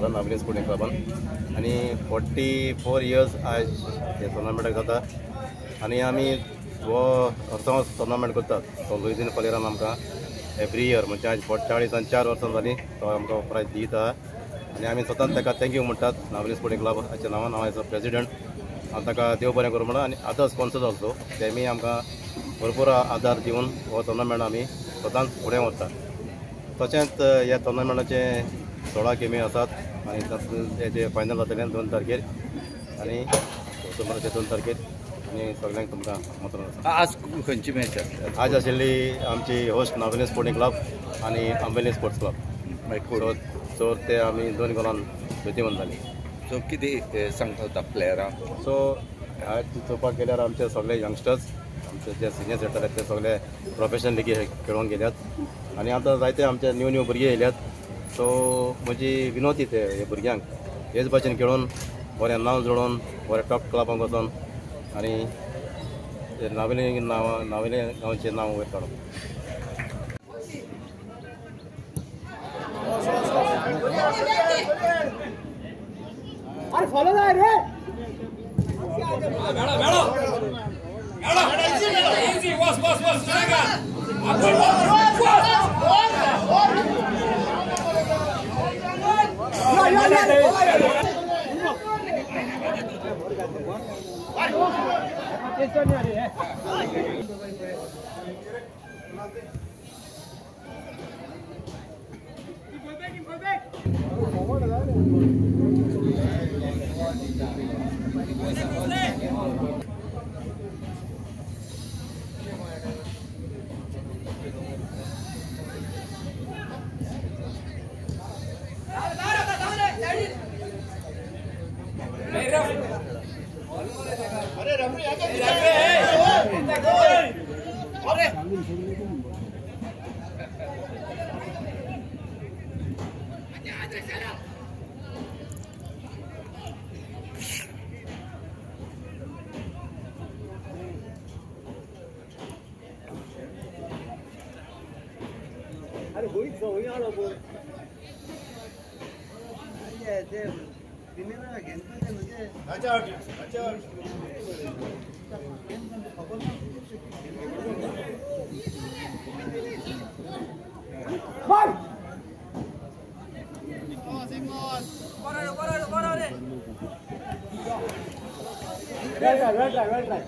केला नावले स्पोर्टिंग क्लबान आणि 44 इयर्स आज हे टोर्नामेंटाक जाता आणि आमी हो वर्सांच टोर्नामेंट करतात. तो लुईझिन पलेरान आमकां एवरी इयर म्हणजे आज 44 वर्सां जालीं तो आमकां प्रायज दिता आणि आमी स्वताच ताका थँक्यू म्हणटात. नावले स्पोर्टिंग क्लबाच्या नांवान हांव एज अ प्रेसिडेंट हांव ताका देव बरें करूं म्हणून आणि अदर स्पॉन्सर्स ऑल्सो तेमी आमकां भरपूर आदार दिवन हो टोर्नामेंट आमी स्वताच फुडें व्हरतात. तशेंच ह्या टोर्नामेंटाचे 16 गेमी आसात आणि हेजे फायनल जातलें 2 तारखेर आणि ऑक्टोबराचे 2 तारखेर आणि सगळ्यांक तुमकां आमंत्रण आसा. आज खंयची मॅच आसली? आज आशिल्ली आमची होस्ट नावेली स्पोर्टिंग क्लब आणि आंबेली स्पोर्ट्स क्लब. सो ते आमी 2 गोलान बेतीवन जाली. सो कितें सांगता प्लेयरांक? सो आज चोवपाक गेल्यार आमचे सगळे यंगस्टर्स आमचे जे सिनियर येताले ते सगळे प्रोफेशनल लिगी खेळूंक गेल्यात आणि आतां जायते आमचे न्यू भुरगे येयल्यात. सो म्हजी विनोती ते हे भुरग्यांक हेच भाशेन खेळून बरें नांव जोडून बरें टॉप क्लबांक वचून आणि नावेली गांवचें नांव वयर काडून. अरे फॉलो रे बेड़ा इजी बस चलेगा अरे होई आलो बोल ते दिनेला घेतले म्हणजे अच्छा बाय para रे वेल ट्राय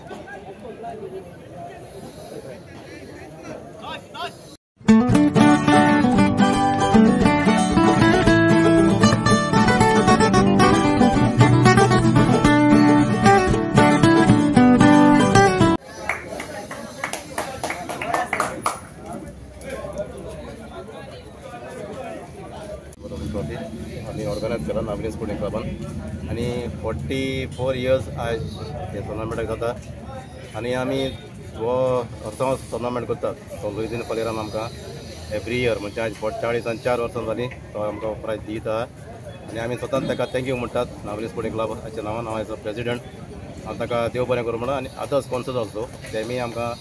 आम्ही ऑर्गनायज केला नावले स्पोर्टिंग क्लबान आणि 44 इयर्स आज हे टोर्नामेंटाक जाता आणि आमी हो वर्सांच टोर्नामेंट करतात. तो लुईझिन पलेरान आमकां एवरी इयर म्हणजे आज 44 वर्सां जालीं तो आमकां प्रायज दिता आणि आमी स्वताच ताका थँक्यू म्हणटात. नावले स्पोर्टिंग क्लबाच्या नांवान हांव एज अ प्रेसिडेंट हांव ताका देव बरें करूं म्हणून आणि अदर स्पॉन्सर्स ऑल्सो तेमी आमकां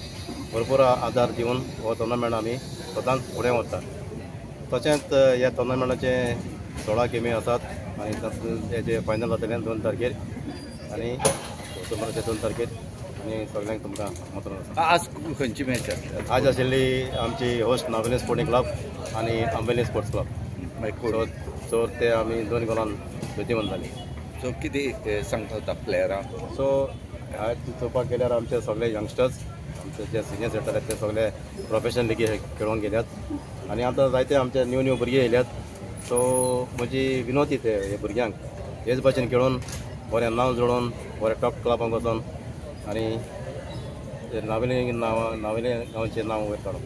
भरपूर आदार दिवन हो टोर्नामेंट आमी स्वताच फुडें व्हरतात. तशेंच ह्या टोर्नामेंटाचे 16 गेमी आसात आणि हेजे फायनल जातलें 2 तारखेर आणि ऑक्टोबराचे 2 तारखेर आणि सगळ्यांक तुमकां आमंत्रण आसा. आज खंयची मॅच आसली? आज आशिल्ली आमची होस्ट नावेली स्पोर्टिंग क्लब आणि आंबेली स्पोर्ट्स क्लब. सो ते आमी 2 गोलान बेतीवन जाली. सो कितें सांगता प्लेयरांक? सो आज चोवपाक गेल्यार आमचे सगळे यंगस्टर्स आमचे जे सिनियर येताले ते सगळे प्रोफेशनल लिगी खेळूंक गेल्यात आणि आतां जायते आमचे न्यू भुरगे येयल्यात. सो म्हजी विनोती ते हे भुरग्यांक हेच भाशेन खेळून बरें नांव जोडून बरें टॉप क्लबांक वचून आणि नावेली गांवचें नांव वयर काडून.